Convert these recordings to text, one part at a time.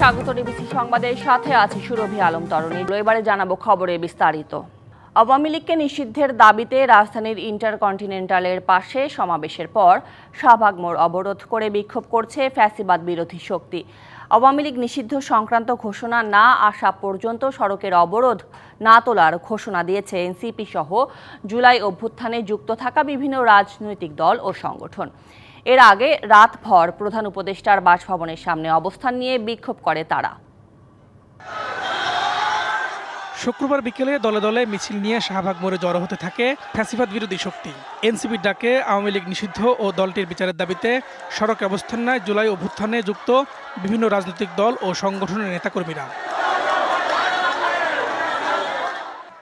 স্বাগত ডিবিসি সংবাদের সাথে আছি সুরভি আলম তরণী। এবারে জানাবো খবরে বিস্তারিত। আওয়ামী লীগকে নিষিদ্ধের দাবিতে রাজধানীর ইন্টারকন্টিনেন্টালের পাশে সমাবেশের পর শাহবাগ মোড় অবরোধ করে বিক্ষোভ করছে ফ্যাসিবাদ বিরোধী শক্তি। আওয়ামী লীগ নিষিদ্ধ সংক্রান্ত ঘোষণা না আসা পর্যন্ত সড়কের অবরোধ না তোলার ঘোষণা দিয়েছে এনসিপি সহ জুলাই অভ্যুত্থানে যুক্ত থাকা বিভিন্ন রাজনৈতিক দল ও সংগঠন। এর আগে রাতভর প্রধান উপদেষ্টার বাসভবনের সামনে অবস্থান নিয়ে বিক্ষোভ করে তারা। শুক্রবার বিকেলে দলে দলে মিছিল নিয়ে শাহবাগ মোড়ে জড়ো হতে থাকে ফ্যাসিবাদ বিরোধী শক্তি। এনসিপির ডাকে আওয়ামী লীগ নিষিদ্ধ ও দলটির বিচারের দাবিতে সড়কে অবস্থান নেয় জুলাই অভ্যুত্থানে যুক্ত বিভিন্ন রাজনৈতিক দল ও সংগঠনের নেতাকর্মীরা।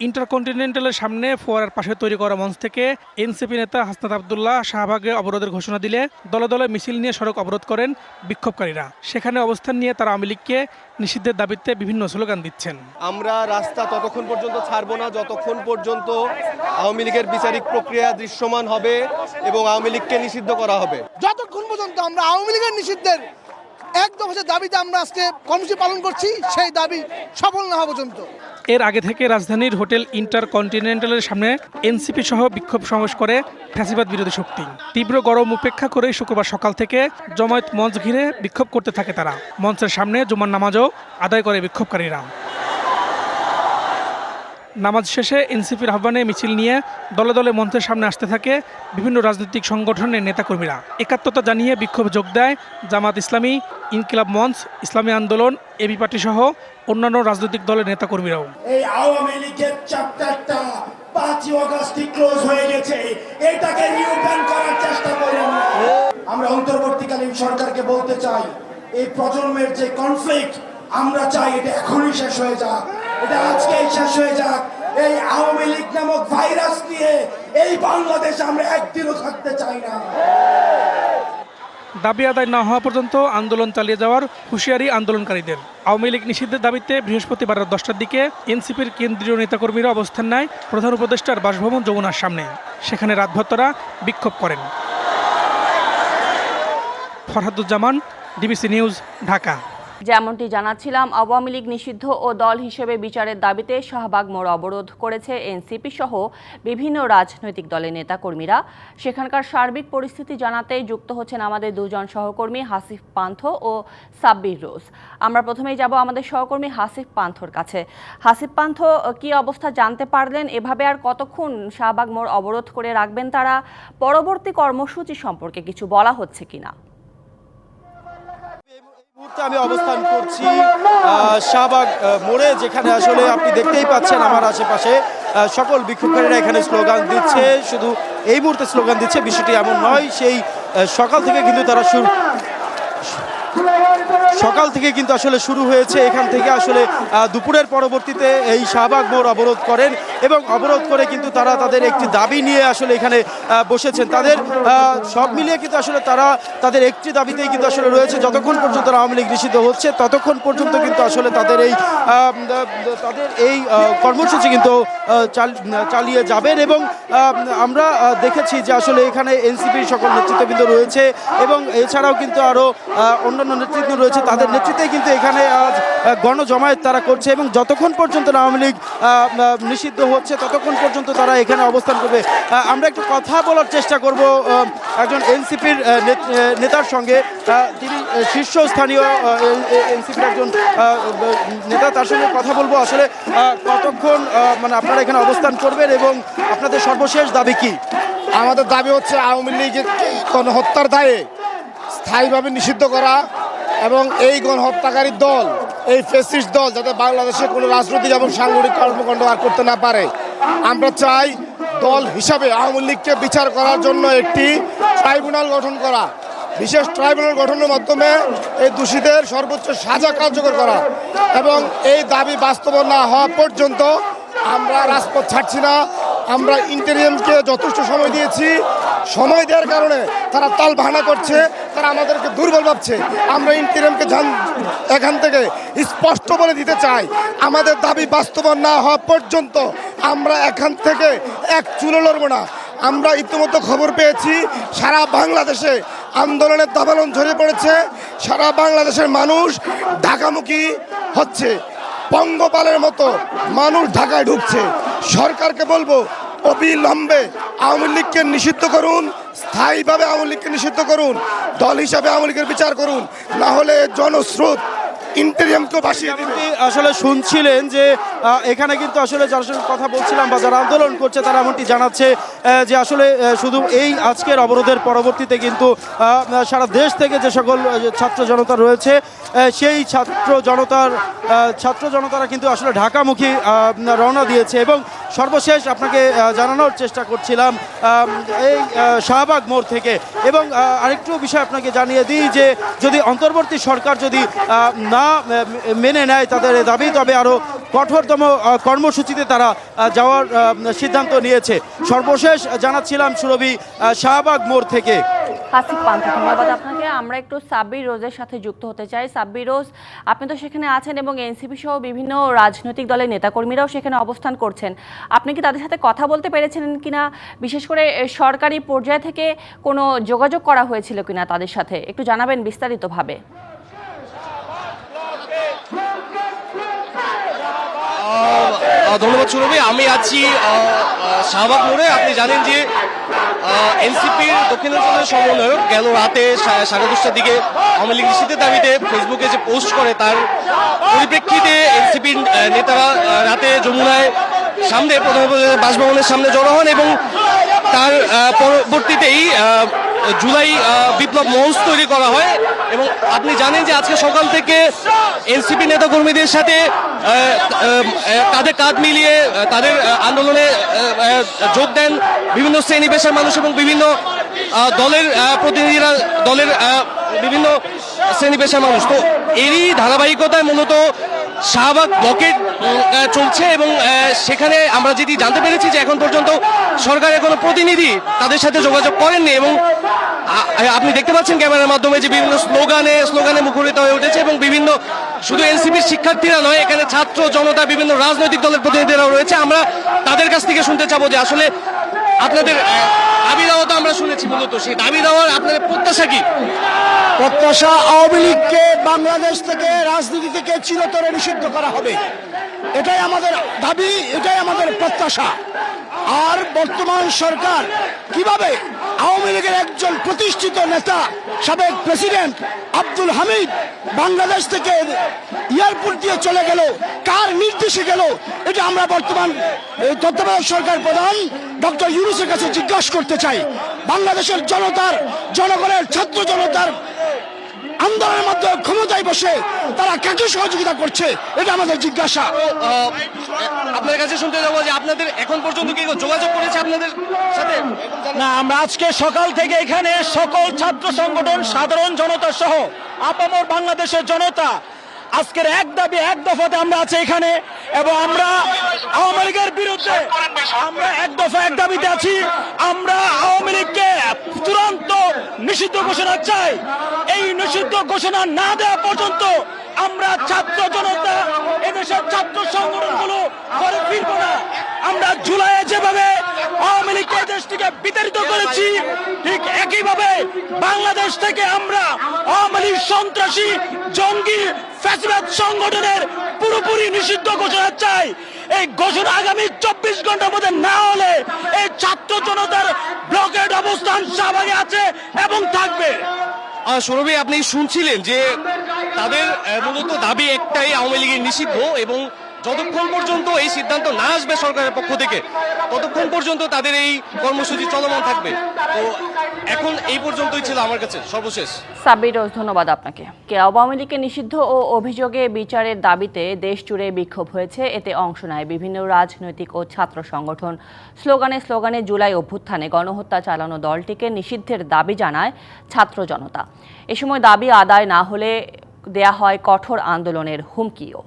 ইন্টারকন্টিনেন্টালের সামনে ফোয়ারার পাশে তৈরি করা মঞ্চ থেকে এনসিপি নেতা হাসনাত আবদুল্লাহ শাহবাগে অবরোধের ঘোষণা দিলে দলে দলে মিছিল নিয়ে সড়ক অবরোধ করেন বিক্ষোভকারীরা। সেখানে অবস্থান নিয়ে তারা আওয়ামী লীগকে নিষিদ্ধের দাবিতে বিভিন্ন স্লোগান দিচ্ছেন। আমরা রাস্তা ততক্ষণ পর্যন্ত ছাড়ব না যতক্ষণ পর্যন্ত আওয়ামী লীগের বিচারিক প্রক্রিয়া দৃশ্যমান হবে এবং আওয়ামী লীগকে নিষিদ্ধ করা হবে। যতক্ষণ পর্যন্ত আমরা আওয়ামী লীগের নিষিদ্ধের একদম দাবিতে আমরা আজকে কর্মসূচি পালন করছি, সেই দাবি সফল না হওয়া পর্যন্ত। এর আগে থেকে রাজধানীর হোটেল ইন্টারকন্টিনেন্টালের সামনে এনসিপি সহ বিক্ষোভ সমাবেশ করে ফ্যাসিবাদ বিরোধী শক্তি। তীব্র গরম উপেক্ষা করে শুক্রবার সকাল থেকে জমায়েত মঞ্চ ঘিরে বিক্ষোভ করতে থাকে তারা। মঞ্চের সামনে জুমার নামাজও আদায় করে বিক্ষোভকারীরা। নামাজ শেষে এনসিপির আহ্বানে মিছিল নিয়ে দলে দলে মঞ্চের সামনে আসতে থাকে বিভিন্ন রাজনৈতিক সংগঠনের নেতাকর্মীরা। একাত্মতা জানিয়ে বিক্ষোভে যোগ দেয় জামাত ইসলামী, ইনকিলাব মঞ্চ, ইসলামী আন্দোলন, এবি পার্টি সহ অন্যান্য রাজনৈতিক দলের নেতাকর্মীরাও। এই আওয়ামী লীগের চ্যাপ্টারটা 5ই আগস্ট ক্লোজ হয়ে গেছে, এটাকে রিওপেন করার চেষ্টা করুন। আমরা অন্তর্বর্তীকালীন সরকারকে বলতে চাই, এই প্রজন্মের যে কনফ্লিক্ট আমরা চাই এটা এখনই শেষ হয়ে যাক, এটা আজকেই শেষ হয়ে যাক। এই আওয়ামী লীগ নামক ভাইরাস নিয়ে এই বাংলাদেশে আমরা একদিনও থাকতে চাই না। দাবি আদায় না হওয়া পর্যন্ত আন্দোলন চালিয়ে যাওয়ার হুঁশিয়ারি আন্দোলনকারীদের। আওয়ামী লীগ নিষিদ্ধের দাবিতে বৃহস্পতিবার রাত 10টার দিকে এনসিপির কেন্দ্রীয় নেতাকর্মীরা অবস্থান নেয় প্রধান উপদেষ্টার বাসভবন যমুনার সামনে। সেখানে রাতভর তারা বিক্ষোভ করেন। Farhaduzzaman, DBC news, Dhaka. যেমনটি জানাচ্ছিলাম, আওয়ামী লীগ নিষিদ্ধ ও দল হিসেবে বিচারের দাবিতে শাহবাগ মোড় অবরোধ করেছে এনসিপি সহ বিভিন্ন রাজনৈতিক দলের নেতাকর্মীরা। সেখানকার সার্বিক পরিস্থিতি জানাতে যুক্ত হচ্ছেন আমাদের দুজন সহকর্মী হাসিফ পান্থ ও সাব্বির রোজ। আমরা প্রথমেই যাব আমাদের সহকর্মী হাসিফ পান্থর কাছে। হাসিফ পান্থ, কি অবস্থা জানতে পারলেন? এভাবে আর কতক্ষণ শাহবাগ মোড় অবরোধ করে রাখবেন তারা? পরবর্তী কর্মসূচি সম্পর্কে কিছু বলা হচ্ছে কিনা? আমি অবস্থান করছি শাহবাগ মোড়ে, যেখানে আসলে আপনি দেখতেই পাচ্ছেন আমার আশেপাশে সকল বিক্ষোভকারীরা এখানে স্লোগান দিচ্ছে। শুধু এই মুহূর্তে স্লোগান দিচ্ছে বিষয়টি এমন নয়, সেই সকাল থেকে কিন্তু তারা আসলে শুরু হয়েছে। এখান থেকে আসলে দুপুরের পরবর্তীতে এই শাহবাগ মোড় অবরোধ করেন এবং অবরোধ করে কিন্তু তারা তাদের একটি দাবি নিয়ে আসলে এখানে বসেছেন। তাদের সব মিলিয়ে কিন্তু আসলে তারা তাদের একটি দাবিতেই কিন্তু আসলে রয়েছে, যতক্ষণ পর্যন্ত আওয়ামী লীগ নিষিদ্ধ হচ্ছে ততক্ষণ পর্যন্ত কিন্তু আসলে তাদের এই কর্মসূচি কিন্তু চালিয়ে যাবেন। এবং আমরা দেখেছি যে আসলে এখানে এনসিপির সকল নেতৃত্ববৃন্দ রয়েছে এবং এছাড়াও কিন্তু আরও অন্যান্য নেতৃত্ব রয়েছে, তাদের নেতৃত্বে কিন্তু এখানে আজ গণজমায়েত তারা করছে এবং যতক্ষণ পর্যন্ত আওয়ামী লীগ নিষিদ্ধ হচ্ছে ততক্ষণ পর্যন্ত তারা এখানে অবস্থান করবে। আমরা একটু কথা বলার চেষ্টা করব একজন এনসিপির নেতার সঙ্গে। তিনি শীর্ষস্থানীয় এনসিপির একজন নেতা, তার সঙ্গে কথা বলবো। আসলে কতক্ষণ আপনারা এখানে অবস্থান করবেন এবং আপনাদের সর্বশেষ দাবি কি? আমাদের দাবি হচ্ছে আওয়ামী লীগের গণহত্যার দায়ে স্থায়ীভাবে নিষিদ্ধ করা এবং এই গণহত্যাকারী দল, এই ফ্যাসিস্ট দল যাতে বাংলাদেশে কোনো রাজনৈতিক এবং সাংগঠনিক কর্মকাণ্ড আর করতে না পারে। আমরা চাই দল হিসাবে আওয়ামী লীগকে বিচার করার জন্য একটি ট্রাইব্যুনাল গঠন করা, বিশেষ ট্রাইব্যুনাল গঠনের মাধ্যমে এই দোষীদের সর্বোচ্চ সাজা কার্যকর করা এবং এই দাবি বাস্তবায়ন না হওয়া পর্যন্ত আমরা রাজপথ ছাড়ছি না। আমরা ইন্টেরিয়ামকে যথেষ্ট সময় দিয়েছি, সময় দেওয়ার কারণে তারা তাল বাহানা করছে, তারা আমাদেরকে দুর্বল ভাবছে। আমরা ইন্টেরিয়ামকে এখান থেকে স্পষ্ট বলে দিতে চাই, আমাদের দাবি বাস্তবায়ন না হওয়া পর্যন্ত আমরা এখান থেকে এক চুলো লড়ব না। আমরা ইতিমধ্যে খবর পেয়েছি সারা বাংলাদেশে আন্দোলনের দাবানল ঝরে পড়েছে। সারা বাংলাদেশের মানুষ ঢাকামুখী হচ্ছে, পঙ্গপালের মতো মানুষ ঢাকায় ঢুকছে। সরকারকে বলবো অবিলম্বে আওয়ামী লীগকে নিষিদ্ধ করুন, স্থায়ীভাবে আওয়ামী লীগকে নিষিদ্ধ করুন, দল হিসাবে আওয়ামী লীগের বিচার করুন, না হলে জনস্রোত ইন্টেরিয়ামকে ভাসিয়ে দিবে। আপনি আসলে শুনছিলেন যে এখানে কিন্তু আসলে যার সঙ্গে কথা বলছিলাম বা যারা আন্দোলন করছে তারা এমনটি জানাচ্ছে যে আসলে শুধু এই আজকের অবরোধের পরবর্তীতে কিন্তু সারা দেশ থেকে যে সকল ছাত্র জনতা রয়েছে সেই ছাত্র জনতারা কিন্তু আসলে ঢাকামুখী রওনা দিয়েছে। এবং সর্বশেষ আপনাকে জানানোর চেষ্টা করছিলাম এই শাহবাগ মোড় থেকে। এবং আরেকটু বিষয় আপনাকে জানিয়ে দিই যে যদি অন্তর্বর্তী সরকার যদি না মেনে নেয় তাদের দাবি, তবে আরও কঠোরতম কর্মসূচিতে তারা যাওয়ার সিদ্ধান্ত নিয়েছে। সর্বশেষ জানাচ্ছিলাম সুরভি শাহবাগ মোড় থেকে। হাসিব পান্থ, ধন্যবাদ আপনাকে। আমরা একটু সাব্বির রোজের সাথে যুক্ত হতে চাই। সাব্বির রোজ, আপনি তো সেখানে আছেন এবং এনসিপি সহ বিভিন্ন রাজনৈতিক দলের নেতাকর্মীরাও সেখানে অবস্থান করছেন। আপনি কি তাদের সাথে কথা বলতে পেরেছিলেন কিনা, বিশেষ করে সরকারি পর্যায় থেকে কোনো যোগাযোগ করা হয়েছিল কিনা তাদের সাথে, একটু জানাবেন বিস্তারিতভাবে। ধন্যবাদ সুরভি। আমি আছি শাহবাগ মোড়ে। আপনি জানেন যে এনসিপির দক্ষিণাঞ্চলের সমন্বয়ক গেল রাতে 10:30টার দিকে আওয়ামী লীগ নিষিদ্ধের দাবিতে ফেসবুকে যে পোস্ট করে তার পরিপ্রেক্ষিতে এনসিপির নেতারা রাতে যমুনায় সামনে প্রধানমন্ত্রীর বাসভবনের সামনে জড়ো হন এবং তার পরবর্তীতেই জুলাই বিপ্লব মঞ্চ তৈরি করা হয়। এবং আপনি জানেন যে আজকে সকাল থেকে এনসিপি নেতাকর্মীদের সাথে কাঁধে কাঁধ মিলিয়ে তাদের আন্দোলনে যোগ দেন বিভিন্ন শ্রেণী পেশার মানুষ এবং বিভিন্ন দলের প্রতিনিধিরা, দলের বিভিন্ন শ্রেণী পেশার মানুষ। তো এরই ধারাবাহিকতায় মূলত শাহবাগ ব্লকেট চলছে এবং সেখানে আমরা যেটি জানতে পেরেছি যে এখন পর্যন্ত সরকারের কোনো প্রতিনিধি তাদের সাথে যোগাযোগ করেননি। এবং আপনি দেখতে পাচ্ছেন ক্যামেরার মাধ্যমে যে বিভিন্ন স্লোগানে মুখরিত হয়ে উঠেছে এবং বিভিন্ন শুধু এনসিপির শিক্ষার্থীরা নয়, এখানে ছাত্র জনতা, বিভিন্ন রাজনৈতিক দলের প্রতিনিধিরাও রয়েছে। আমরা তাদের কাছ থেকে শুনতে চাবো যে আসলে আপনাদের দাবি দেওয়া তো আমরা শুনেছি, মূলত সেই দাবি দেওয়ার আপনাদের প্রত্যাশা কি? প্রত্যাশা আওয়ামী লীগকে বাংলাদেশ থেকে, রাজনীতি থেকে চিরতরে নিষিদ্ধ করা হবে, এটাই আমাদের দাবি, এটাই আমাদের প্রত্যাশা। আর বর্তমান সরকার কিভাবে আওয়ামী লীগের একজন প্রতিষ্ঠিত নেতা, সাবেক প্রেসিডেন্ট আব্দুল হামিদ বাংলাদেশ থেকে এয়ারপোর্ট দিয়ে চলে গেল, কার নির্দেশে গেল, এটা আমরা বর্তমান তত্ত্বাবধায়ক সরকার প্রধান ডক্টর ইউনূসের কাছে জিজ্ঞাসা করতে চাই। বাংলাদেশের জনগণের ছাত্র জনতার আন্দোলনের মাধ্যমে ক্ষমতায় বসে তারা কাকে সহযোগিতা করছে, এটা আমাদের জিজ্ঞাসা। আপনার কাছে শুনতে যাবো যে আপনাদের এখন পর্যন্ত কি যোগাযোগ করেছে আপনাদের সাথে? না, আমরা আজকে সকাল থেকে এখানে সকল ছাত্র সংগঠন, সাধারণ জনতা সহ আপামর বাংলাদেশের জনতা আজকের এক দাবি এক দফাতে আমরা আছি এখানে। এবং আমরা আওয়ামী লীগের বিরুদ্ধে আমরা এক দফা এক দাবিতে আছি। আমরা আওয়ামী লীগকে চূড়ান্ত নিষিদ্ধ ঘোষণা চাই। এই নিষিদ্ধ ঘোষণা না দেওয়া পর্যন্ত আমরা ছাত্র জনতা, এদেশের ছাত্র সংগঠনগুলো ঘরে ফিরব না। আমরা জুলাইয়ে যেভাবে আওয়ামী লীগকে দেশ থেকে বিতাড়িত করেছি, ঠিক একইভাবে বাংলাদেশ থেকে আমরা আওয়ামী লীগ সন্ত্রাসী, জঙ্গি, ফ্যাসিবাদ সংগঠনের পুরোপুরি নিষিদ্ধ ঘোষণা চাই। এই ঘোষণা আগামী 24 ঘন্টার মধ্যে না হলে এই ছাত্র জনতার ব্লকেড অবস্থান শাহবাগে আছে এবং থাকবে। সুরভি, আপনি শুনছিলেন যে তাদের মূলত দাবি একটাই, আওয়ামী লীগের নিষিদ্ধ, এবং যতক্ষণ পর্যন্ত এই সিদ্ধান্ত না আসবে সরকারের পক্ষ থেকে ততক্ষণ পর্যন্ত তাদের এই কর্মসূচি চলমান থাকবে। তো এখন এই পর্যন্তই ছিল আমার কাছে সর্বশেষ। সাব্বির রোজ, ধন্যবাদ আপনাকে। আওয়ামী লীগকে নিষিদ্ধ ও অভিযোগে বিচারের দাবিতে দেশ জুড়ে বিক্ষোভ হয়েছে। এতে অংশ নেয় বিভিন্ন রাজনৈতিক ও ছাত্র সংগঠন। স্লোগানে জুলাই অভ্যুত্থানে গণহত্যা চালানো দলটিকে নিষিদ্ধের দাবি জানায় ছাত্র জনতা। এ সময় দাবি আদায় না হলে দেয়া হয় কঠোর আন্দোলনের হুমকিও।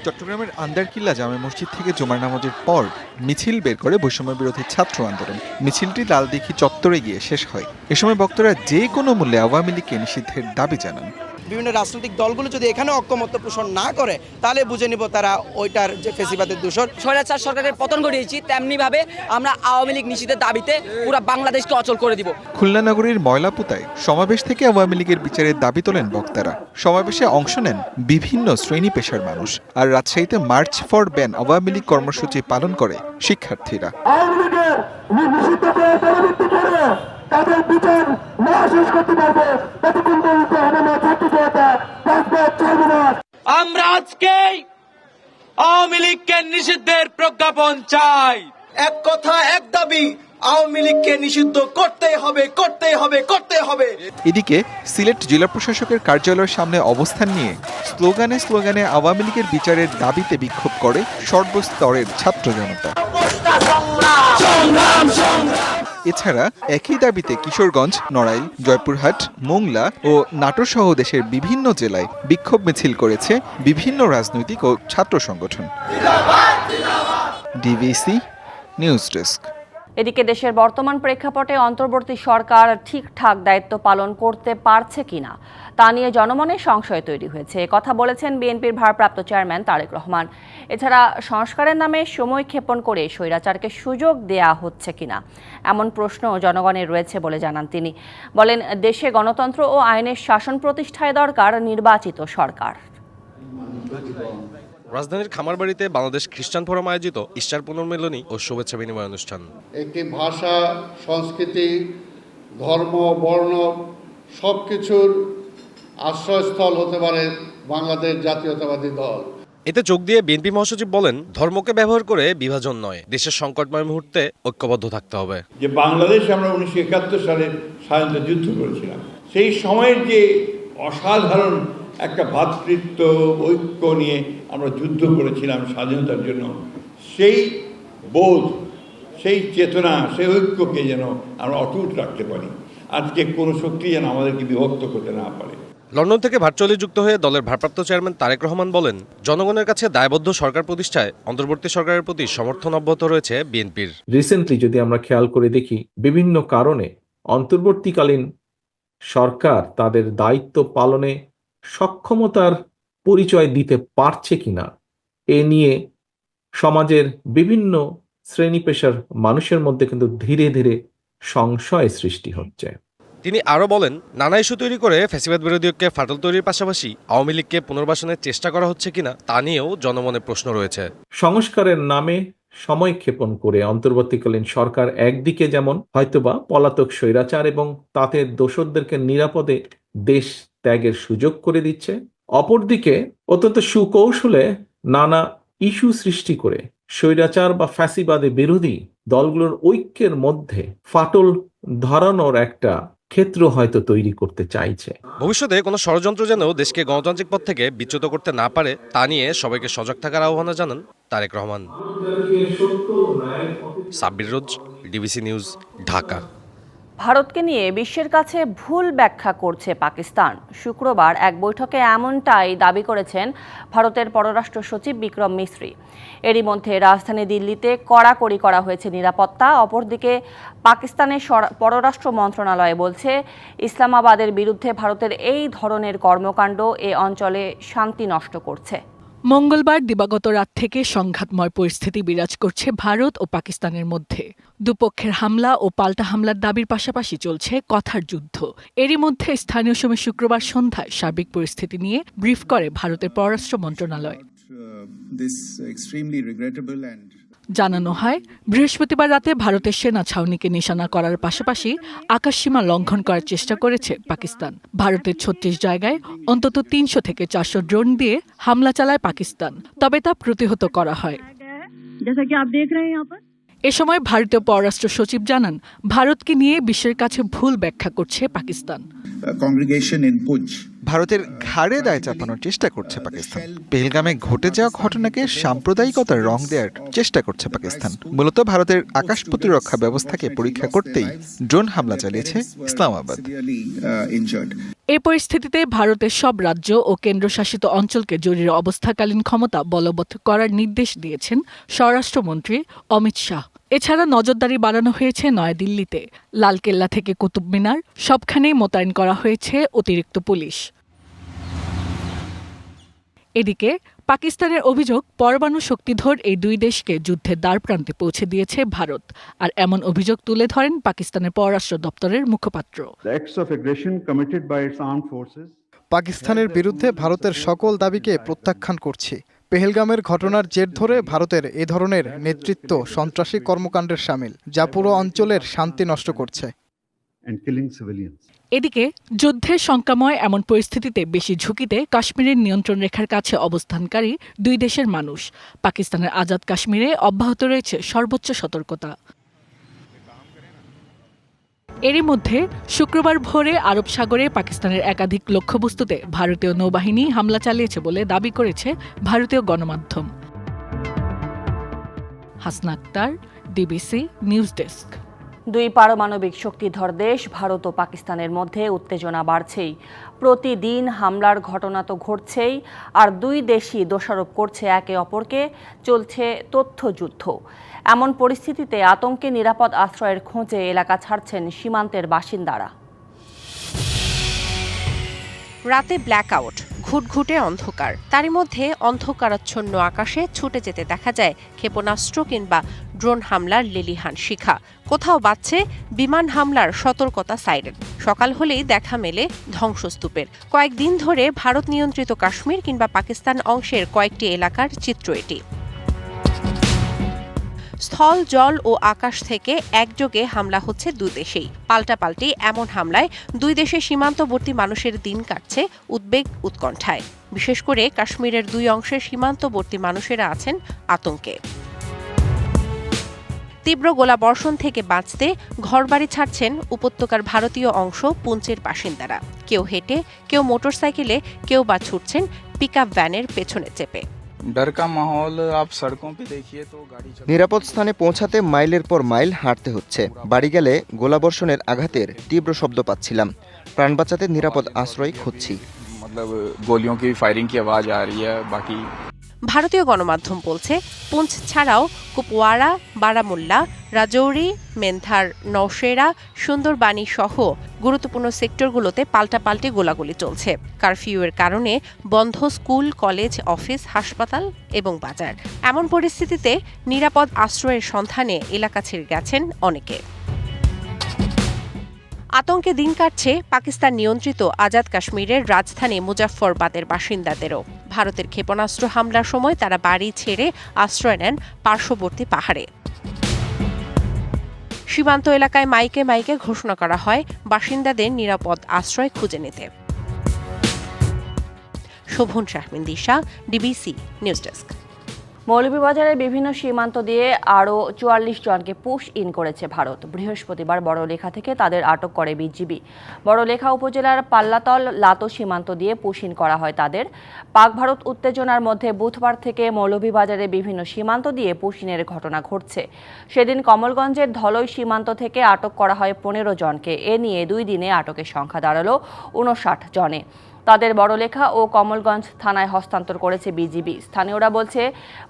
চট্টগ্রামের আন্দারকিল্লা জামে মসজিদ থেকে জুমার নামাজের পর মিছিল বের করে বৈষম্য বিরোধী ছাত্র আন্দোলন। মিছিলটি লালদিঘি চত্বরে গিয়ে শেষ হয়। এ সময় বক্তারা যে কোনো মূল্যে আওয়ামী লীগকে নিষিদ্ধের দাবি জানান। বিভিন্ন রাজনৈতিক দলগুলো যদি এখানে ঐক্যমত্য পোষণ না করে তাহলে বুঝে নিব তারা ওইটার যে ফেসিবাদের দূষণ। স্বৈরাচার সরকারের পতন ঘটিয়েছি, তেমনিভাবে আমরা আওয়ামী লীগ নিষিদ্ধের দাবিতে পুরো বাংলাদেশকে অচল করে দিব। খুলনা নগরীর ময়লাপুতায় সমাবেশ থেকে আওয়ামী লীগের বিচারের দাবি তোলেন বক্তারা। সমাবেশে অংশ নেন বিভিন্ন শ্রেণী পেশার মানুষ। আর রাজশাহীতে march for ban Awami League কর্মসূচি পালন করে শিক্ষার্থীরা। আমরা আজকে আওয়ামী লীগকে নিষিদ্ধের প্রজ্ঞাপন চাই। এক কথা এক দাবি, আওয়ামী লীগকে নিষিদ্ধ করতেই হবে, করতেই হবে, করতেই হবে। এদিকে সিলেট জেলা প্রশাসকের কার্যালয়ের সামনে অবস্থান নিয়ে স্লোগানে স্লোগানে আওয়ামী লীগের বিচারের দাবিতে বিক্ষোভ করে সর্বস্তরের ছাত্র জনতা। এছাড়া একই দাবিতে কিশোরগঞ্জ, নড়াইল, জয়পুরহাট, মোংলা ও নাটোর সহ দেশের বিভিন্ন জেলায় বিক্ষোভ মিছিল করেছে বিভিন্ন রাজনৈতিক ও ছাত্র সংগঠন। DVC news desk. এদিকে দেশের বর্তমান প্রেক্ষাপটে অন্তর্বর্তী সরকার ঠিকঠাক দায়িত্ব পালন করতে পারছে কিনা তা নিয়ে জনমনে সংশয় তৈরি হয়েছে। কথা বলেছেন বিএনপির ভারপ্রাপ্ত চেয়ারম্যান তারেক রহমান। এছাড়া সংস্কারের নামে সময় ক্ষেপণ করে স্বৈরাচারকে সুযোগ দেয়া হচ্ছে কিনা এমন প্রশ্ন জনগণের রয়েছে বলে জানান তিনি। বলেন, দেশে গণতন্ত্র ও আইনের শাসন প্রতিষ্ঠায় দরকার নির্বাচিত সরকার। রাজধানীর খামারবাড়িতে বাংলাদেশ খ্রিস্টান ফোরাম আয়োজিত ইস্টার পুনর্মিলনী ও শুভেচ্ছা বিনিময় অনুষ্ঠান। একটি ভাষা, সংস্কৃতি, ধর্ম, বর্ণ সবকিছুর আশ্রয়স্থল হতে পারে বাংলাদেশ জাতীয়তাবাদী দল। এতে যোগ দিয়ে বিএনপি মহাসচিব বলেন, ধর্মকে ব্যবহার করে বিভাজন নয়, দেশের সংকটময় মুহূর্তে ঐক্যবদ্ধ থাকতে হবে। যে বাংলাদেশ আমরা 1971 সালে স্বাধীনতা যুদ্ধ করেছিলাম, সেই সময়ের যে অসাধারণ একটা ভ্রাতৃত্ব ঐক্য নিয়ে আমরা যুদ্ধ করেছিলাম স্বাধীনতার জন্য, সেই বোধ, সেই চেতনা, সেই ঐক্যকে যেন আমরা অটুট রাখতে পারি। আজকে কোনো শক্তি যেন আমাদেরকে বিভক্ত করতে না পারে। লন্ডন থেকে ভার্চুয়ালি যুক্ত হয়ে দলের ভারপ্রাপ্ত চেয়ারম্যান তারেক রহমান বলেন, জনগণের কাছে দায়বদ্ধ সরকার প্রতিষ্ঠায় অন্তর্বর্তী সরকারের প্রতি সমর্থন অব্যাহত রয়েছে বিএনপির। রিসেন্টলি যদি আমরা খেয়াল করে দেখি, বিভিন্ন কারণে অন্তর্বর্তীকালীন সরকার তাদের দায়িত্ব পালনে সক্ষমতার পরিচয় দিতে পারছে কিনা এ নিয়ে সমাজের বিভিন্ন শ্রেণী পেশার মানুষের মধ্যে কিন্তু ধীরে ধীরে সংশয় সৃষ্টি হচ্ছে। তিনি আরও বলেন, নানা ইস্যু তৈরি করে ফ্যাসিবাদ বিরোধী ঐক্যে ফাটল তৈরির পাশাপাশি আওয়ামী লীগকে পুনর্বাসনের চেষ্টা করা হচ্ছে কিনা তা নিয়েও জনমনে প্রশ্ন রয়েছে। সংস্কারের নামে সময় ক্ষেপণ করে অন্তর্বর্তীকালীন সরকার একদিকে যেমন হয়তোবা পলাতক স্বৈরাচার এবং তাতে দোসরদেরকে নিরাপদে দেশ ত্যাগের সুযোগ করে দিচ্ছে, অপরদিকে অত্যন্ত সুকৌশলে নানা ইস্যু সৃষ্টি করে স্বৈরাচার বা ফ্যাসিবাদে বিরোধী দলগুলোর ঐক্যের মধ্যে ফাটল ধরানোর একটা ক্ষেত্র হয়তো তৈরি করতে চাইছে। ভবিষ্যতে কোনো ষড়যন্ত্র যেন দেশকে গণতান্ত্রিক পথ থেকে বিচ্যুত করতে না পারে তা নিয়ে সবাইকে সজাগ থাকার আহ্বান জানান তারেক রহমান। সাব্বির রোজ, ডিবিসি নিউজ, ঢাকা। ভারতকে নিয়ে বিশ্বের কাছে ভুল ব্যাখ্যা করছে পাকিস্তান। শুক্রবার এক বৈঠকে এমনটাই দাবি করেছেন ভারতের পররাষ্ট্র সচিব বিক্রম মিশ্রি। এরই মধ্যে রাজধানী দিল্লিতে কড়াকড়ি করা হয়েছে নিরাপত্তা। অপরদিকে পাকিস্তানের পররাষ্ট্র মন্ত্রণালয় বলছে, ইসলামাবাদের বিরুদ্ধে ভারতের এই ধরনের কর্মকাণ্ড এ অঞ্চলে শান্তি নষ্ট করছে। মঙ্গলবার দিবাগত রাত থেকে সংঘাতময় পরিস্থিতি বিরাজ করছে ভারত ও পাকিস্তানের মধ্যে। দুপক্ষের হামলা ও পাল্টা হামলার দাবির পাশাপাশি চলছে কথার যুদ্ধ। এরই মধ্যে স্থানীয় সময় শুক্রবার সন্ধ্যায় সার্বিক পরিস্থিতি নিয়ে ব্রিফ করে ভারতের পররাষ্ট্র মন্ত্রণালয়। জানানো হয়, বৃহস্পতিবার রাতে ভারতের সেনা ছাউনিকে নিশানা করার পাশাপাশি আকাশসীমা লঙ্ঘন করার চেষ্টা করেছে পাকিস্তান। ভারতের ৩৬ জায়গায় অন্তত ৩০০ থেকে ৪০০ ড্রোন দিয়ে হামলা চালায় পাকিস্তান, তবে তা প্রতিহত করা হয়। এ সময় ভারতীয় পররাষ্ট্র সচিব জানান, ভারতকে নিয়ে বিশ্বের কাছে ভুল ব্যাখ্যা করছে পাকিস্তান। ভারতের ঘাড়ে দায় চাপানোর চেষ্টা করছে পাকিস্তান। পেহেলগামে ঘটে যাওয়া ঘটনাকে সাম্প্রদায়িকতার রং দেওয়ার চেষ্টা করছে পাকিস্তান। মূলত ভারতের আকাশ প্রতিরক্ষা ব্যবস্থাকে পরীক্ষা করতেই ড্রোন হামলা চালিয়েছে ইসলামাবাদ। এই পরিস্থিতিতে ভারতের সব রাজ্য ও কেন্দ্রশাসিত অঞ্চলকে জরুরি অবস্থাকালীন ক্ষমতা বলবৎ করার নির্দেশ দিয়েছেন স্বরাষ্ট্রমন্ত্রী অমিত শাহ। এছাড়া নজরদারি বাড়ানো হয়েছে নয়াদিল্লিতে। লালকেল্লা থেকে কুতুব মিনার সবখানেই মোতায়েন করা হয়েছে অতিরিক্ত পুলিশ। এদিকে পাকিস্তানের অভিযোগ পরমাণু শক্তিধর এই দুই দেশকে যুদ্ধের দ্বারপ্রান্তে পৌঁছে দিয়েছে ভারত। আর এমন অভিযোগ তুলে ধরেন পাকিস্তানের পররাষ্ট্র দপ্তরের মুখপাত্র। পাকিস্তানের বিরুদ্ধে ভারতের সকল দাবিকে প্রত্যাখ্যান করছি। পেহেলগামের ঘটনার জের ধরে ভারতের এ ধরনের নেতৃত্ব সন্ত্রাসী কর্মকাণ্ডের শামিল, যা পুরো অঞ্চলের শান্তি নষ্ট করছে। এদিকে যুদ্ধের শঙ্কাময় এমন পরিস্থিতিতে বেশি ঝুঁকিতে কাশ্মীরের নিয়ন্ত্রণ রেখার কাছে অবস্থানকারী দুই দেশের মানুষ। পাকিস্তানের আজাদ কাশ্মীরে অব্যাহত রয়েছে সর্বোচ্চ সতর্কতা। এরই মধ্যে শুক্রবার ভোরে আরব সাগরে পাকিস্তানের একাধিক লক্ষ্যবস্তুতে ভারতীয় নৌবাহিনী হামলা চালিয়েছে বলে দাবি করেছে ভারতীয় গণমাধ্যম। Hasna Akter, DBC news desk. দুই পারমাণবিক শক্তিধর দেশ ভারত ও পাকিস্তানের মধ্যে উত্তেজনা বাড়ছেই। প্রতিদিন হামলার ঘটনা তো ঘটছেই, আর দুই দেশই দোষারোপ করছে একে অপরকে। চলছে তথ্যযুদ্ধ। এমন পরিস্থিতিতে আতঙ্কে নিরাপদ আশ্রয়ের খোঁজে এলাকা ছাড়ছেন সীমান্তের বাসিন্দারা। রাতে ব্ল্যাকআউট, ঘুটঘুটে অন্ধকার, তারই মধ্যে অন্ধকারাচ্ছন্ন আকাশে ছুটে যেতে দেখা যায় ক্ষেপণাস্ত্র কিংবা ড্রোন হামলার লেলিহান শিখা। কোথাও বাজছে বিমান হামলার সতর্কতা সাইরেন। সকাল হলেই দেখা মেলে ধ্বংসস্তূপের। কয়েকদিন ধরে ভারত নিয়ন্ত্রিত কাশ্মীর কিংবা পাকিস্তান অংশের কয়েকটি এলাকার চিত্র এটি। স্থল, জল ও আকাশ থেকে একযোগে হামলা হচ্ছে দুদেশেই। পাল্টাপাল্টি এমন হামলায় দুই দেশের সীমান্তবর্তী মানুষের দিন কাটছে উদ্বেগ উৎকণ্ঠায়। বিশেষ করে কাশ্মীরের দুই অংশের সীমান্তবর্তী মানুষেরা আছেন আতঙ্কে। তীব্র গোলাবর্ষণ থেকে বাঁচতে ঘরবাড়ি ছাড়ছেন উপত্যকার ভারতীয় অংশ পুঞ্চের বাসিন্দারা। কেউ হেঁটে, কেউ মোটরসাইকেলে, কেউ বা ছুটছেন পিকআপ ভ্যানের পেছনে চেপে। নিরাপদ স্থানে পৌঁছাতে মাইলের পর মাইল হাঁটতে হচ্ছে। বাড়ি গেলে গোলাবর্ষণের আঘাতের তীব্র শব্দ পাচ্ছিলাম। প্রাণ বাঁচাতে নিরাপদ আশ্রয় খুঁজছি। ভারতীয় গণমাধ্যম বলছে, পুঞ্চ ছাড়াও কুপওয়ারা, বারামুল্লা, রাজৌরি, মেন্থার, নওশেরা, সুন্দরবানি সহ গুরুত্বপূর্ণ সেক্টরগুলোতে পাল্টাপাল্টি গোলাগুলি চলছে। কারফিউয়ের কারণে বন্ধ স্কুল, কলেজ, অফিস, হাসপাতাল এবং বাজার। এমন পরিস্থিতিতে নিরাপদ আশ্রয়ের সন্ধানে এলাকা ছেড়ে গেছেন অনেকে। আতঙ্কে দিন কাটছে পাকিস্তান নিয়ন্ত্রিত আজাদ কাশ্মীরের রাজধানী মুজাফফরবাদের বাসিন্দাদেরও। ভারতের ক্ষেপণাস্ত্র হামলার সময় তারা বাড়ি ছেড়ে আশ্রয় নেন পার্শ্ববর্তী পাহাড়ে। সীমান্ত এলাকায় মাইকে মাইকে ঘোষণা করা হয় বাসিন্দাদের নিরাপদ আশ্রয় খুঁজে নিতে। শোভন শাহমিন দিশা, ডিবিসি নিউজ ডেস্ক। মৌলভীবাজারের বিভিন্ন সীমান্ত দিয়ে আরও ৪৪ জনকে পুশ ইন করেছে ভারত। বৃহস্পতিবার বড়লেখা থেকে তাদের আটক করে বিজিবি। বড়লেখা উপজেলার পাল্লাতল লাতো সীমান্ত দিয়ে পুশ ইন করা হয় তাদের। পাক ভারত উত্তেজনার মধ্যে বুধবার থেকে মৌলভীবাজারের বিভিন্ন সীমান্ত দিয়ে পুশ ইনের ঘটনা ঘটছে। সেদিন কমলগঞ্জের ধলই সীমান্ত থেকে আটক করা হয় ১৫ জনকে। এ নিয়ে ২ দিনে আটকের সংখ্যা দাঁড়ালো ৫৯ জনে। তাদের বড়লেখা ও কমলগঞ্জ থানায় হস্তান্তর করেছে বিজিবি। স্থানীয়রা বলছে,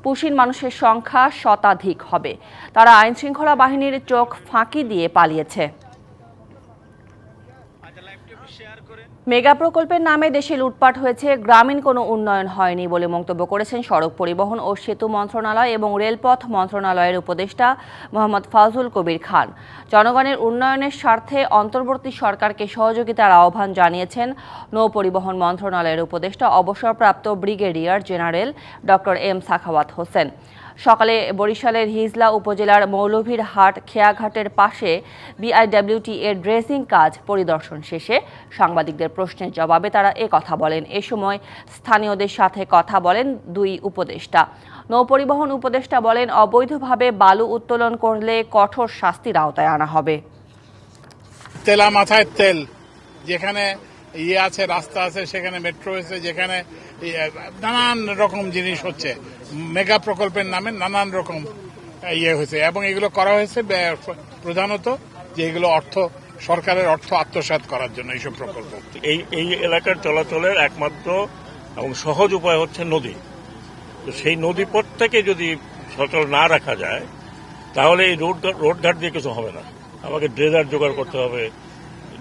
পুশিন মানুষের সংখ্যা শতাধিক হবে। তারা আইনশৃঙ্খলা বাহিনীর চোখ ফাঁকি দিয়ে পালিয়েছে। মেগা প্রকল্পের নামে দেশে লুটপাট হয়েছে, গ্রামীণ কোনো উন্নয়ন হয়নি বলে মন্তব্য করেছেন সড়ক পরিবহন ও সেতু মন্ত্রণালয় এবং রেলপথ মন্ত্রণালয়ের উপদেষ্টা মোহাম্মদ ফাজুল কবির খান। জনগণের উন্নয়নের স্বার্থে অন্তর্বর্তী সরকারকে সহযোগিতার আহ্বান জানিয়েছেন নৌ পরিবহন মন্ত্রণালয়ের উপদেষ্টা অবসরপ্রাপ্ত brigadier general doctor M Sakhawat Hossain. সকালে বরিশালের হিজলা উপজেলার মৌলভীরহাট খেয়াঘাটের পাশে বিআইডব্লিউটি এর ড্রেজিং কাজ পরিদর্শন শেষে সাংবাদিকদের প্রশ্নের জবাবে তারা কথা বলেন। এ সময় স্থানীয়দের সাথে কথা বলেন দুই উপদেষ্টা। নৌপরিবহন উপদেষ্টা বলেন, অবৈধভাবে বালু উত্তোলন করলে কঠোর শাস্তির আওতায় আনা হবে। তেলা মাথায় তেল, যেখানে আছে রাস্তা আছে, সেখানে মেট্রো হয়েছে, যেখানে নানান রকম জিনিস হচ্ছে, মেগা প্রকল্পের নামে নানান রকম হয়েছে এবং এগুলো করা হয়েছে প্রধানত যে এগুলো সরকারের অর্থ আত্মসাৎ করার জন্য এইসব প্রকল্প। এই এলাকার চলাচলের একমাত্র এবং সহজ উপায় হচ্ছে নদী। তো সেই নদীপথ থেকে যদি সচল না রাখা যায় তাহলে এই রোড ঘাট দিয়ে কিছু হবে না। আমাকে ড্রেজার জোগাড় করতে হবে,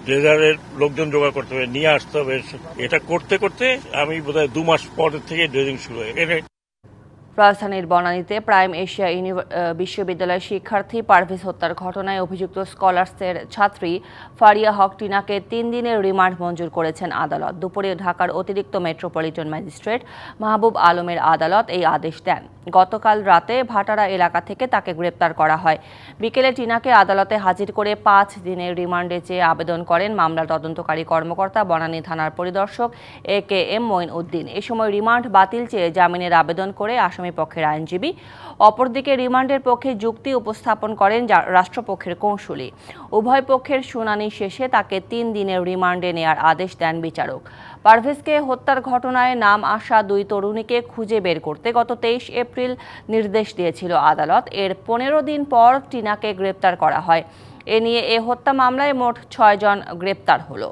ড্রেজারের লোকজন জোগাড় করতে হবে, নিয়ে আসতে হবে। এটা করতে করতে আমি বোধহয় 2 মাস পর থেকে ড্রেজিং শুরু হয়ে গেছে। রাজধানীর বনানীতে প্রাইম এশিয়া বিশ্ববিদ্যালয়ের শিক্ষার্থী পারভেজ হত্যার ঘটনায় অভিযুক্ত স্কলার্সের ছাত্রী ফারিয়া হক টিনাকে 3 দিনের রিমান্ড মঞ্জুর করেছেন আদালত। দুপুরে ঢাকার অতিরিক্ত মেট্রোপলিটন ম্যাজিস্ট্রেট মাহবুব আলমের আদালত এই আদেশ দেন। গতকাল রাতে ভাটারা এলাকা থেকে তাকে গ্রেপ্তার করা হয়। বিকেলে টিনাকে আদালতে হাজির করে 5 দিনের রিমান্ডে চেয়ে আবেদন করেন মামলার তদন্তকারী কর্মকর্তা বনানী থানার পরিদর্শক AKM মঈন উদ্দিন। এ সময় রিমান্ড বাতিল চেয়ে জামিনের আবেদন করে আসামি পক্ষের আইনজীবী। অপরদিকে রিমান্ডের পক্ষে যুক্তি উপস্থাপন করেন রাষ্ট্রপক্ষের কৌঁসুলি। উভয় পক্ষের শুনানি শেষে তাকে 3 দিনের রিমান্ডে নেয়ার আদেশ দেন বিচারক। পারভেজকে হত্যার ঘটনায় নাম আসা 2 তরুণীকে খুঁজে বের করতে গত 23 এপ্রিল নির্দেশ দিয়েছিল আদালত। এর 15 দিন পর টিনাকে গ্রেপ্তার করা হয়। এ নিয়ে এ হত্যা মামলায় মোট 6 জন গ্রেপ্তার হলো।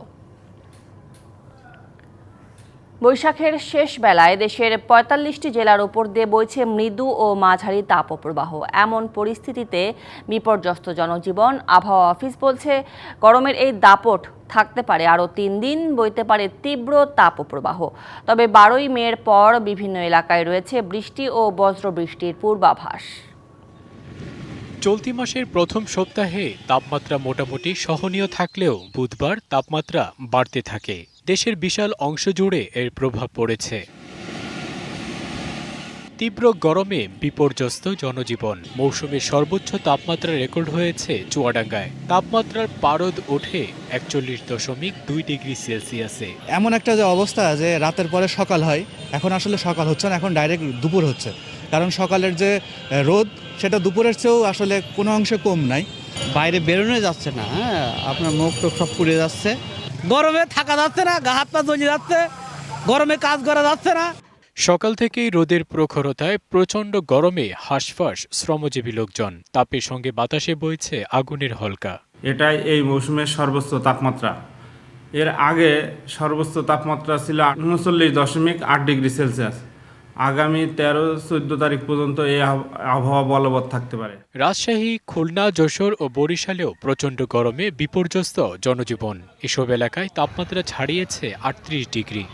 বৈশাখের শেষ বেলায় দেশের 45টি জেলার উপর দিয়ে বইছে মৃদু ও মাঝারি তাপপ্রবাহ। এমন পরিস্থিতিতে বিপর্যস্ত জনজীবন। আবহাওয়া অফিস বলছে গরমের এই দাপট থাকতে পারে আরও 3 দিন, বইতে পারে তীব্র তাপপ্রবাহ। তবে 12ই মের পর বিভিন্ন এলাকায় রয়েছে বৃষ্টি ও বজ্রবৃষ্টির পূর্বাভাস। চলতি মাসের প্রথম সপ্তাহে তাপমাত্রা মোটামুটি সহনীয় থাকলেও বুধবার তাপমাত্রা বাড়তে থাকে। দেশের বিশাল অংশ জুড়ে এর প্রভাব পড়েছে। তীব্র গরমে বিপর্যস্ত জনজীবন। মৌসুমের সর্বোচ্চ তাপমাত্রা রেকর্ড হয়েছে চুয়াডাঙ্গায়। তাপমাত্রার পারদ ওঠে 41.2 ডিগ্রি সেলসিয়াসে। এমন একটা যে অবস্থা যে রাতের পরে সকাল হয়, এখন আসলে সকাল হচ্ছে না, এখন ডাইরেক্ট দুপুর হচ্ছে। কারণ সকালের যে রোদ সেটা দুপুরের চেয়েও আসলে কোনো অংশে কম নাই। বাইরে বেরোনো যাচ্ছে না, আপনার মুখ টুক সব পুড়ে যাচ্ছে। গরমে থাকা যাচ্ছে না, গা হাত পা জ্বলে যাচ্ছে, গরমে কাজ করা যাচ্ছে না। সকাল থেকেই রোদের প্রখরতায় প্রচণ্ড গরমে হাঁসফাঁস শ্রমজীবী লোকজন। তাপের সঙ্গে বাতাসে বইছে আগুনের হলকা। এটাই এই মৌসুমের সর্বোচ্চ তাপমাত্রা। এর আগে সর্বোচ্চ তাপমাত্রা ছিল 39.8 ডিগ্রি সেলসিয়াস। আগামী 13-14 তারিখ পর্যন্ত এই আবহাওয়া বলবৎ থাকতে পারে। রাজশাহী, খুলনা, যশোর ও বরিশালেও প্রচণ্ড গরমে বিপর্যস্ত জনজীবন। এসব এলাকায় তাপমাত্রা ছাড়িয়েছে 38 ডিগ্রি।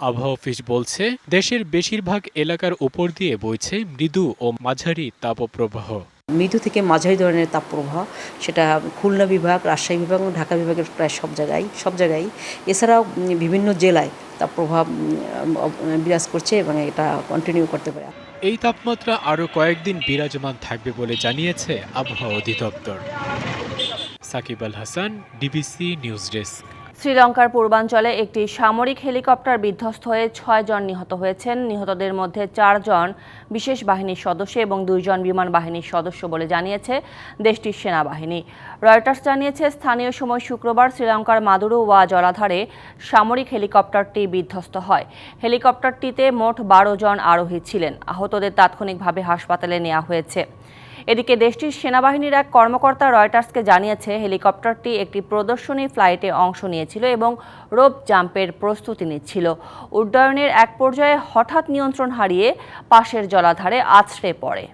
আবহাওয়া অফিস বলছে দেশের বেশিরভাগ এলাকার উপর দিয়ে বইছে মৃদু ও মাঝারি তাপপ্রবাহ। মৃদু থেকে মাঝারি ধরনের তাপপ্রবাহ, সেটা খুলনা বিভাগ, রাজশাহী বিভাগ এবং ঢাকা বিভাগের প্রায় সব জায়গায়। এছাড়াও বিভিন্ন জেলায় তাপপ্রবাহ বিরাজ করছে এবং এটা কন্টিনিউ করতে পারে। এই তাপমাত্রা আরও কয়েকদিন বিরাজমান থাকবে বলে জানিয়েছে আবহাওয়া অধিদপ্তর। Shakib Al Hasan, DBC news desk. শ্রীলঙ্কার পূর্বাঞ্চলে একটি সামরিক হেলিকপ্টার বিধ্বস্ত হয়ে 6 জন নিহত হয়েছেন। নিহতদের মধ্যে 4 জন বিশেষ বাহিনীর সদস্য এবং 2 জন বিমান বাহিনীর সদস্য বলে জানিয়েছে দেশটির সেনাবাহিনী। রয়টার্স জানিয়েছে স্থানীয় সময় শুক্রবার শ্রীলঙ্কার মাদুরুওয়া জলাধারে সামরিক হেলিকপ্টারটি বিধ্বস্ত হয়। হেলিকপ্টারটিতে মোট 12 জন আরোহী ছিলেন। আহতদের তাৎক্ষণিকভাবে হাসপাতালে নেওয়া হয়েছে। এদিকে দেশটির সেনাবাহিনীর এক কর্মকর্তা রয়টার্সকে জানিয়েছে হেলিকপ্টারটি একটি প্রদর্শনী ফ্লাইটে অংশ নিয়েছিল এবং রোপ জাম্পের প্রস্তুতি নিচ্ছিল। উড্ডয়নের এক পর্যায়ে হঠাৎ নিয়ন্ত্রণ হারিয়ে পাশের জলাধারে আছড়ে পড়ে।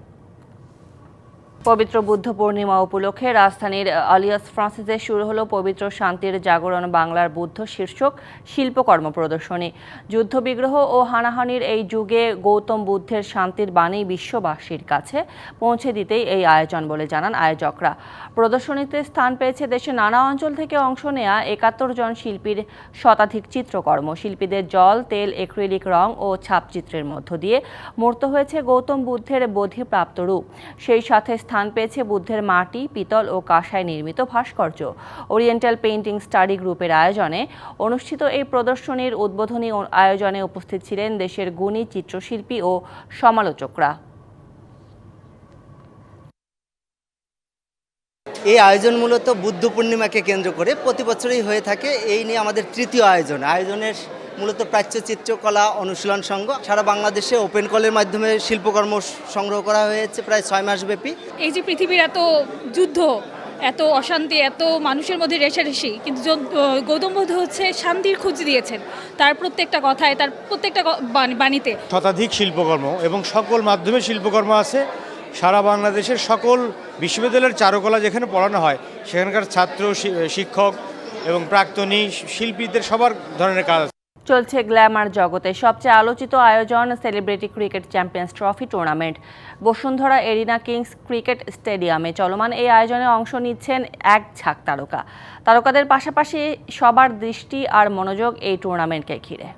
পবিত্র বুদ্ধ পূর্ণিমা উপলক্ষে রাজধানীর আলিয়াস ফ্রান্সিসে শুরু হলো পবিত্র শান্তির জাগরণ বাংলার বুদ্ধ শীর্ষক শিল্পকর্ম প্রদর্শনী। যুদ্ধবিগ্রহ ও হানাহানির এই যুগে গৌতম বুদ্ধের শান্তির বাণী বিশ্ববাসীর কাছে পৌঁছে দিতেই এই আয়োজন বলে জানান আয়োজকরা। প্রদর্শনীতে স্থান পেয়েছে দেশের নানা অঞ্চল থেকে অংশ নেয়া 71 জন শিল্পীর শতাধিক চিত্রকর্ম। শিল্পীদের জল, তেল, অ্যাক্রিলিক রং ও ছাপচিত্রের মধ্য দিয়ে মূর্ত হয়েছে গৌতম বুদ্ধের বোধিপ্রাপ্ত রূপ। সেই সাথে স্থান পেয়েছে বুদ্ধের মাটি, পিতল ও কাঁসায় নির্মিত ভাস্কর্য। ওরিয়েন্টাল পেইন্টিং স্টাডি গ্রুপের আয়োজনে অনুষ্ঠিত এই প্রদর্শনীর উদ্বোধনী আয়োজনে উপস্থিত ছিলেন দেশের গুণী চিত্রশিল্পী ও সমালোচকরা। এই আয়োজন মূলত বুদ্ধ পূর্ণিমাকে কেন্দ্র করে প্রতি বছরই হয়ে থাকে। এই নিয়ে আমাদের তৃতীয় আয়োজনের মূলত প্রাচ্য চিত্রকলা অনুশীলন সংঘ সারা বাংলাদেশে ওপেন কলের মাধ্যমে শিল্পকর্ম সংগ্রহ করা হয়েছে প্রায় 6 মাস ব্যাপী। এই যে পৃথিবীর এত যুদ্ধ, এত অশান্তি, এত মানুষের মধ্যে রেষারেষি, কিন্তু গৌতম বুদ্ধ হচ্ছে শান্তির খোঁজ দিয়েছেন তার প্রত্যেকটা কথায়, তার প্রত্যেকটা বাণীতে। শতাধিক শিল্পকর্ম এবং সকল মাধ্যমে শিল্পকর্ম আছে। সারা বাংলাদেশের সকল বিশ্ববিদ্যালয়ের চারুকলা যেখানে পড়ানো হয় সেখানকার ছাত্র, শিক্ষক এবং প্রাক্তনী শিল্পীদের সবার ধরনের কাজ। চলছে গ্ল্যামার জগতে সবচেয়ে আলোচিত আয়োজন celebrity cricket champions trophy tournament. Bashundhara Arena Kings cricket স্টেডিয়ামে চলমান এই আয়োজনে অংশ নিচ্ছেন এক ঝাঁক তারকা। তারকাদের পাশাপাশি সবার দৃষ্টি আর মনোযোগ এই টুর্নামেন্টকে ঘিরে।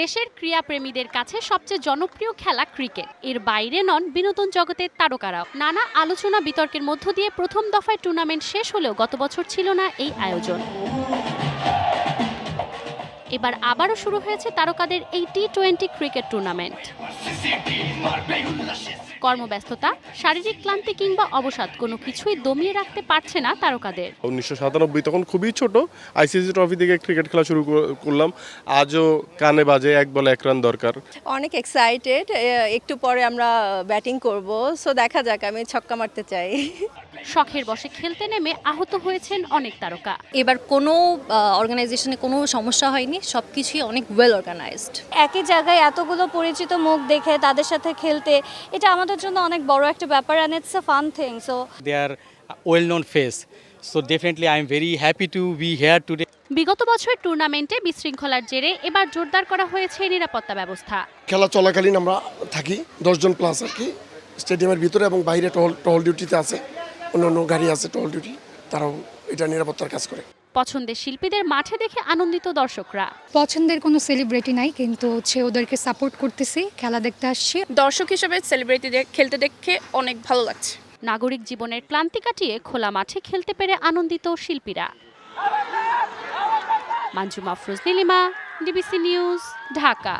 দেশের ক্রীড়াপ্রেমীদের কাছে সবচেয়ে জনপ্রিয় খেলা ক্রিকেট। এর বাইরে নন বিনোদন জগতের তারকারাও। নানা আলোচনা বিতর্কের মধ্য দিয়ে প্রথম দফায় টুর্নামেন্ট শেষ হলেও গত বছর ছিল না এই আয়োজন। এবার আবারও শুরু হয়েছে তারকাদের এই টি-20 ক্রিকেট টুর্নামেন্ট। কর্মব্যস্ততা, শারীরিক ক্লান্তি কিংবা অবসাদ কোনো কিছুই দমিয়ে রাখতে পারছে না তারকাদের। 1997 তখন খুবই ছোট, আইসিসি ট্রফি থেকে ক্রিকেট খেলা শুরু করলাম। আজও কানে বাজে 1 বলে 1 রান দরকার। অনেক এক্সাইটেড, একটু পরে আমরা ব্যাটিং করব, সো দেখা যাক, আমি ছক্কা মারতে চাই। শখের বশে খেলতে নেমে আহত হয়েছেন অনেক তারকা। এবার কোনো অর্গানাইজেশনে কোনো সমস্যা হয়নি, সবকিছুই অনেক ওয়েল অর্গানাইজড। একই জায়গায় এতগুলো পরিচিত মুখ দেখে তাদের সাথে খেলতে, এটা আমাদের জন্য অনেক বড় একটা ব্যাপার, and it's a fun thing. So they are well known face, so definitely I am very happy to be here today. বিগত বছর টুর্নামেন্টে বিশৃঙ্খলার জেরে এবার জোরদার করা হয়েছে নিরাপত্তা ব্যবস্থা। খেলা চলাকালীন আমরা থাকি 10 জন প্লাস আর কি স্টেডিয়ামের ভিতরে, এবং বাইরে টহল ডিউটিতে আছে, অন্য গাড়ি আছে টহল ডিউটি, তারাও এটা নিরাপত্তার কাজ করে। পছন্দের শিল্পীদের মাঠে দেখে আনন্দিত দর্শকরা। পছন্দের কোনো সেলিব্রিটি নাই, কিন্তু ওদেরকে সাপোর্ট করতেছি, খেলা দেখতে আসছি। দর্শক হিসেবে সেলিব্রিটিদের খেলতে দেখে অনেক ভালো লাগছে। নাগরিক জীবনের ক্লান্তি কাটিয়ে খোলা মাঠে খেলতে পেরে আনন্দিত শিল্পীরা। Manjuma Afroz Nilima, DBC news, Dhaka.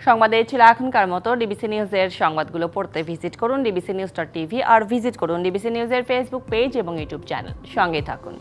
সংবাদ এই ছিল এখনকার মতো। ডিবিসি নিউজের সংবাদগুলো পড়তে ভিজিট করুন dbcnews.tv আর ভিজিট করুন ডিবিসি নিউজের ফেসবুক পেজ এবং ইউটিউব চ্যানেল। সঙ্গে থাকুন।